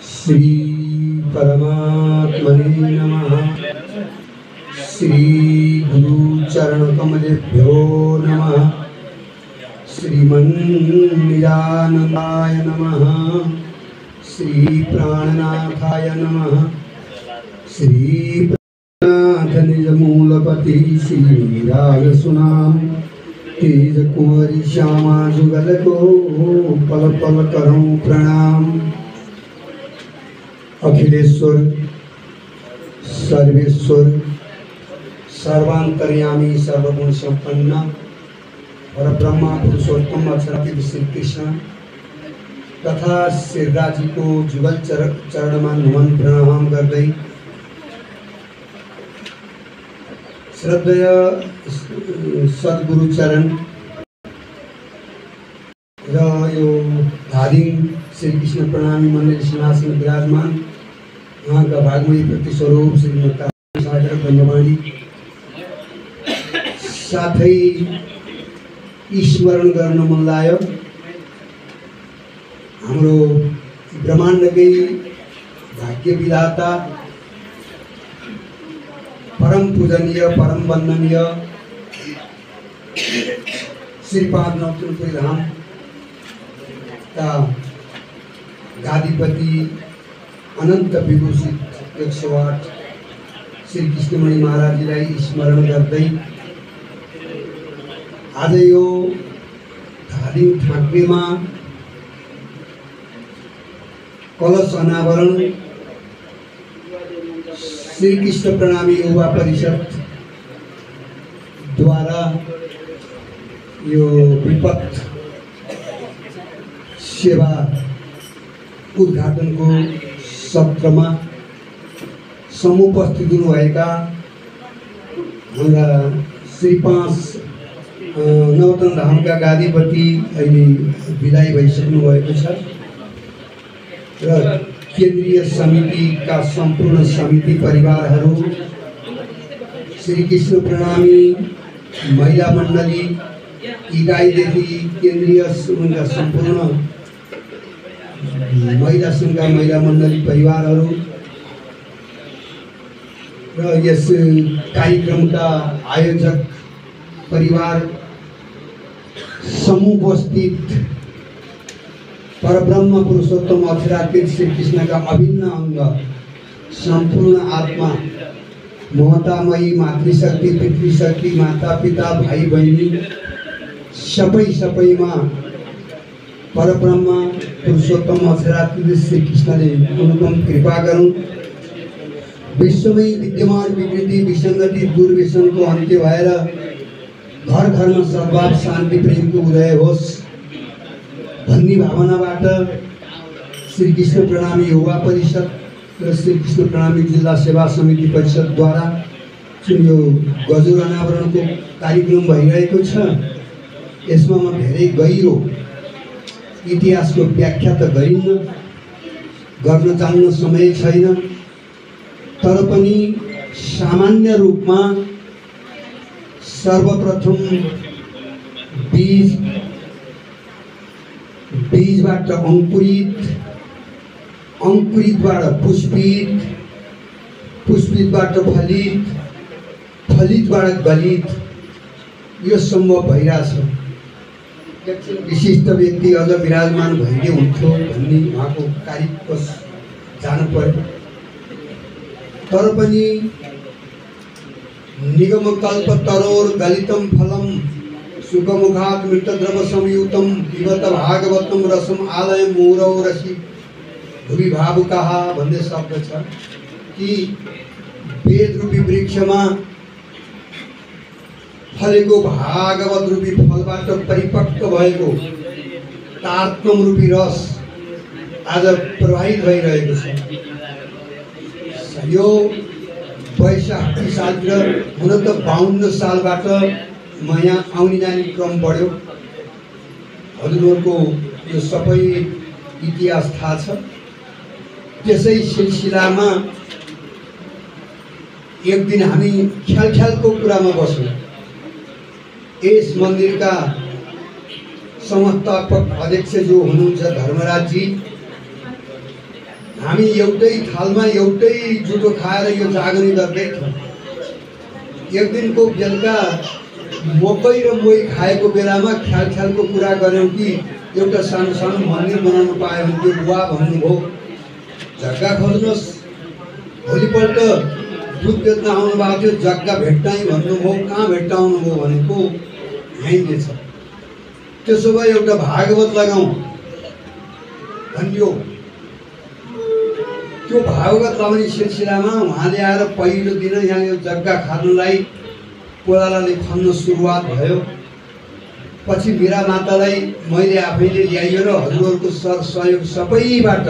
श्री परमात्मने नमः। श्री गुरु चरण कमलेभ्यो नमः। श्रीमन्निरानन्दाय नमः। श्री प्राणनाथाय नमः। श्री प्राणनाथ निजमूलपति श्रीराज सुनाम तेज कुंवरी श्यामा जुगल को पल पल करूं प्रणाम। अखिलेश्वर सर्वेश्वर सर्वांतर्यामी सर्वगुण संपन्न परब्रह्म पुरुषोत्तम अक्षरातीत श्री कृष्ण तथा शिवराज जी को जुगल चरण में नमन प्रणाम गर्दै श्रद्धेय सद्गुरु चरण र यो धादिङ श्री कृष्ण प्रणामी मन्दिर सिंहासन विराजमान उहाँका भागमयी प्रतिस्वरूप श्रीमती सागर ब्रह्मवाणी साथै स्मरण गर्न मन लाग्यो हाम्रो ब्रह्माण्डकै भाग्य विधाता परम पूजनीय परम वंदनीय श्रीपाद नौतनपुरी धाम का गादीपति अनंत विभूषित 108 श्री कृष्णमणि महाराज जी स्मरण गर्दै आज यो धादिङ ठाक्रेमा कलश अनावरण श्री कृष्ण प्रणामी युवा परिषद द्वारा यो विपद सेवा उद्घाटन को सत्र में समुपस्थित हुनुभएका हाम्रा श्री 5 नवतन धामका गादीपति अहिले विदाई भइसक्नु भएको छ र केन्द्रीय समिति का संपूर्ण समिति परिवारहरू श्री कृष्ण प्रणामी महिला मण्डली इकाइदेखि केन्द्रीय संपूर्ण महिला संघका महिला मण्डली परिवारहरू र यस कार्यक्रमका आयोजक परिवार समुपस्थित परब्रह्म पुरुषोत्तम अक्षरातीत श्री कृष्ण का अभिन्न अंग संपूर्ण आत्मा ममतामयी मातृशक्ति पितृशक्ति माता पिता भाई बहिनी सबैमा परब्रह्म पुरुषोत्तम अक्षरातीत श्री कृष्णले अनुपम कृपा गरून्। विश्वमै विद्यमान विकृति विसंगति दुर्व्यसन को अन्त्य भएर घर घर में सद्भाव शांति प्रेम को उदय होस् भन्ने भावनाबाट श्री कृष्ण प्रणामी युवा परिषद र श्री कृष्ण प्रणामी जिल्ला सेवा समिति परिषद द्वारा जुन यो गजुर अनावरण को कार्यक्रम भइरहेको छ यसमा म धेरै गहिरो इतिहास को व्याख्या त गरिन्न गर्न जान्न समय छैन तर पनि सामान्य रूपमा सर्वप्रथम बीजबाट अंकुरित अंकुरितबाट पुष्पित पुष्पितबाट फलित फलितबाट गलित यो सम्भव भइरहेछ। विशिष्ट व्यक्ति अझ विराजमान भइदिए हुन्थ्यो भन्ने उहाँको कार्यको जानु पर्यो तर पनि निगम कल्प तरोर गलितम फलम सुखमुखात मृतद्रव संयुतम पिबत भागवतम रसम आलय मूरौ रसी भुवि भावुकाः भन्ने शब्द छ कि वेद रूपी वृक्षमा फलेको भागवत रूपी फलबाट परिपक्व भएको तात्म रूपी रस आज प्रवाहित भइरहेको छ। यो वैशाखी सालतिर हुन त 52 सालबाट म यहाँ आउने जाने क्रम बढ्यो। हजुरहरूको यो सबै इतिहास थाहा छ। त्यसै सिलसिलामा एक दिन हामी ख्यालको कुरामा बस्यौँ। यस मन्दिरका संस्थापक अध्यक्ष जो हुनुहुन्छ धर्मराजजी, हामी एउटै थालमा एउटै जुठो खाएर यो जागरण गर्दै थियौँ। एक दिनको बेलुका मकै र मोही खाएको बेलामा ख्यालको कुरा गऱ्यौँ कि एउटा सानो सानो मन्दिर बनाउनु पायो भने त्यो बुवा भन्नुभयो जग्गा खोज्नुहोस्। भोलिपल्ट दुध बेच्न आउनु भएको थियो, जग्गा भेट्टाइ भन्नुभयो। कहाँ भेट्टाउनु भयो भनेको यहीँ छ। त्यसो भए एउटा भागवत लगाउँ भनियो। त्यो भागवत लगाउने सिलसिलामा उहाँले आएर पहिलो दिन यहाँ यो जग्गा खानुलाई कोलालाले खन्न सुरुवात भयो। पछि मेरा मातालाई मैले आफैले ल्याइयो र हजुरहरूको सर सहयोग सबैबाट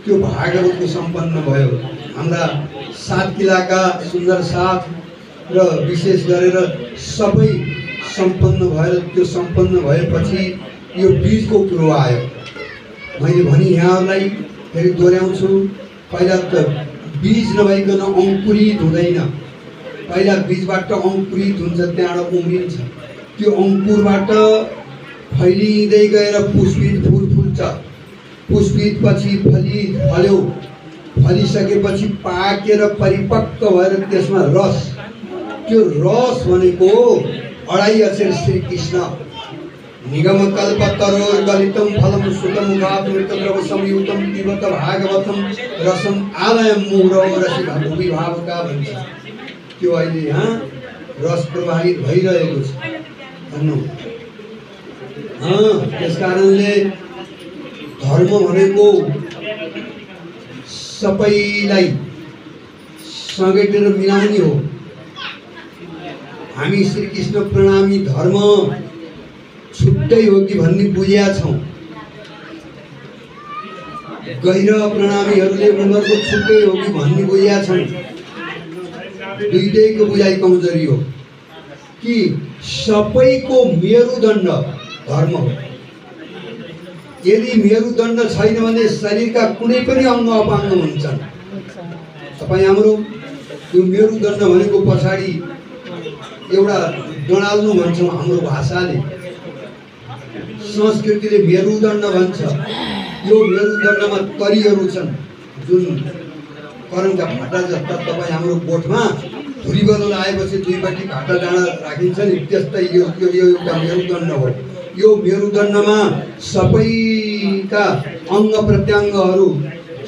त्यो भागवतको सम्पन्न भयो। हाम्रा 7 किलाका सुन्दर साथ र विशेष गरेर सबै सम्पन्न भएर त्यो सम्पन्न भएपछि यो बीजको कुरो आयो। मैले भने यहाँहरूलाई फेरि दोहोऱ्याउँछु, पहिला त बीज नभइकन अङ्कुरित हुँदैन। पहिला बीजबाट अङ्कुरित हुन्छ, त्यहाँबाट उम्रिन्छ। त्यो अङ्कुरबाट फैलिँदै गएर पुष्पित फुल फुल्छ। पुष्पित पछि फल्यो। फलिसकेपछि पाकेर परिपक्व भएर त्यसमा रस, त्यो रस भनेको 2.5 अक्षर श्री कृष्ण। निगम कल्पतरोर गलितम फलम सुतमुखात् मृतद्रव संयुतम पिबत भागवतम रसम आलयम मुहुरौ रसि भूमिभावका भन्छ। त्यो अहिले यहाँ रस प्रवाहित भइरहेको छ भन्नु। त्यस कारणले धर्म भनेको सबैलाई समेटेर मिलाउने हो। हामी श्रीकृष्ण प्रणामी धर्म छुट्टै हो कि भन्ने बुझेका छौँ। गैर प्रणामीहरूले उनीहरूको छुट्टै हो कि भन्ने बुझेका छन्। दुईटैको बुझाइ कमजोरी हो कि सबैको मेरुदण्ड धर्म हो। यदि मेरुदण्ड छैन भने शरीरका कुनै पनि अङ्ग अपाङ्ग हुन्छन्। तपाईँ हाम्रो यो मेरुदण्ड भनेको पछाडि एउटा डडाल्नु भन्छौँ हाम्रो भाषाले, संस्कृतिले मेरुदण्ड भन्छ। यो मेरुदण्डमा तरीहरू छन् जुन करङका भाटा जस्ता। तपाईँ हाम्रो गोठमा धुरीबल आएपछि दुईपट्टि भाटा डाँडा राखिन्छ नि, त्यस्तै यो एउटा मेरुदण्ड हो। यो मेरुदण्डमा सबैका अङ्ग प्रत्यङ्गहरू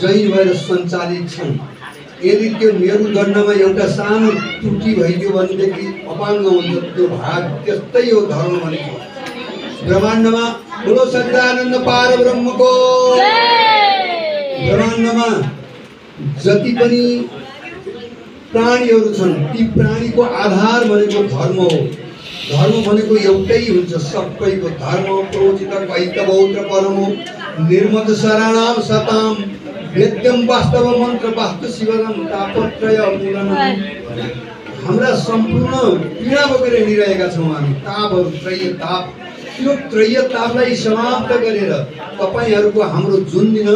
जैन भएर सञ्चालित छन्। यदि त्यो मेरुदण्डमा एउटा सानो त्रुटि भइदियो भनेदेखि अपाङ्ग हुन्छ त्यो भाग। त्यस्तै हो धर्म भनेको। ब्रह्माण्डमा बोलो सच्चिदानन्द पार ब्रह्मको। ब्रह्माण्डमा जति पनि प्राणीहरू छन् ती प्राणीको आधार भनेको धर्म हो। धर्म भनेको एउटै हुन्छ सबैको। धर्म प्रोचित कैतवौत्र परमो निर्मत शरणम सताम वेद्यम वास्तव मन्त्र वास्तु शिवनम तापत्रय मूलनम। हाम्रा सम्पूर्ण पीडा बोकेर हिँडिरहेका छौँ हामी। तापहरू त्रय ताप, त्यो त्रय तापलाई समाप्त गरेर तपाईँहरूको हाम्रो जुन दिन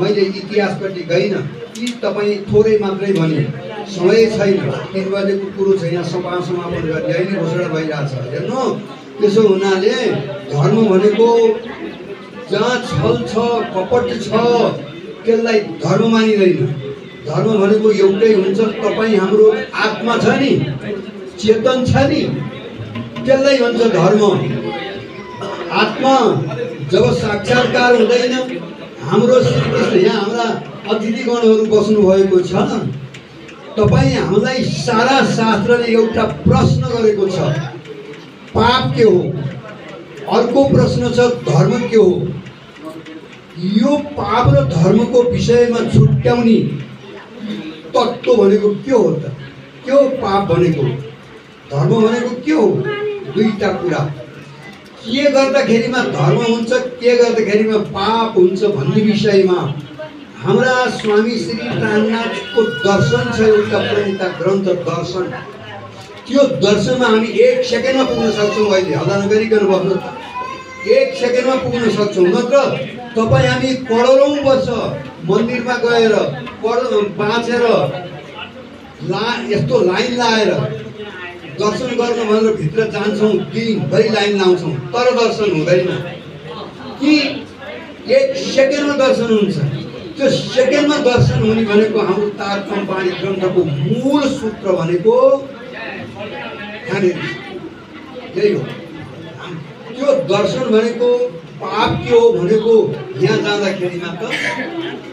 मैले इतिहासपट्टि गइनँ कि तपाईँ थोरै मात्रै भने समय छैन। 3 बजेको कुरो छ, यहाँ समापन गर्ने अहिले घोषणा भइरहेछ। हेर्नु, त्यसो हुनाले धर्म भनेको जहाँ छल छ कपट छ त्यसलाई धर्म मानिँदैन। धर्म भनेको एउटै हुन्छ। तपाईँ हाम्रो आत्मा छ नि, चेतन छ नि, त्यसलाई भन्छ धर्म। आत्मा जब साक्षात्कार हुँदैन, हाम्रो श्रीकृष्ण यहाँ हाम्रा अतिथिगणहरू बस्नु भएको छ। तपाईँ हामीलाई सारा शास्त्रले एउटा प्रश्न गरेको छ, पाप के हो? अर्को प्रश्न छ धर्म के हो? यो पाप र धर्मको विषयमा छुट्याउने तत्त्व भनेको के हो त? के हो पाप भनेको? धर्म भनेको के हो? दुईटा कुरा। के गर्दाखेरिमा धर्म हुन्छ, के गर्दाखेरिमा पाप हुन्छ भन्ने विषयमा हाम्रा स्वामी श्री प्राणनाथको दर्शन छ, एउटा प्रणीता ग्रन्थ दर्शन। त्यो दर्शनमा हामी 1 सेकेन्डमा पुग्न सक्छौँ। अहिले हल्ला नगरिकन बस्नु, 1 सेकेन्डमा पुग्न सक्छौँ। नत्र तपाईँ हामी करोडौँ वर्ष मन्दिरमा गएर बाँचेर यस्तो लाइन लाएर दर्शन गर्न भनेर भित्र जान्छौँ, दिनभरि लाइन लाउँछौँ, तर दर्शन हुँदैन। कि 1 सेकेन्डमा दर्शन हुन्छ। त्यो सेकेन्डमा दर्शन हुने भनेको हाम्रो तारकम्पाणी ग्रन्थको मूल सूत्र भनेको यहाँनिर यही हो। त्यो दर्शन भनेको पाप के हो भनेको यहाँ जाँदाखेरिमा त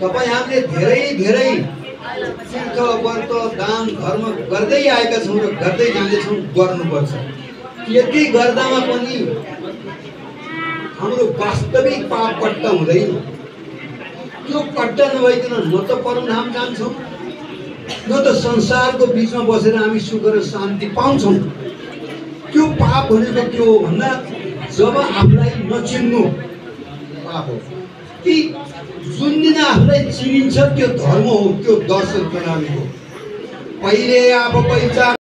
तपाईँ हामीले धेरै धेरै तीर्थ व्रत दान धर्म गर्दै आएका छौँ र गर्दै जाँदैछौँ, गर्नुपर्छ। यति गर्दामा पनि हाम्रो वास्तविक पाप पट्टा हुँदैन। त्यो पट्टा नभइकन न त परमधाम जान्छौँ, न त संसारको बिचमा बसेर हामी सुख र शान्ति पाउँछौँ। त्यो पाप भनेको के हो भन्दा जब आफूलाई नचिन्नु पाप हो। कि जुन दिन आफूलाई चिनिन्छ त्यो धर्म हो, त्यो दर्शन प्रणाली हो। पहिले आफ पहिचान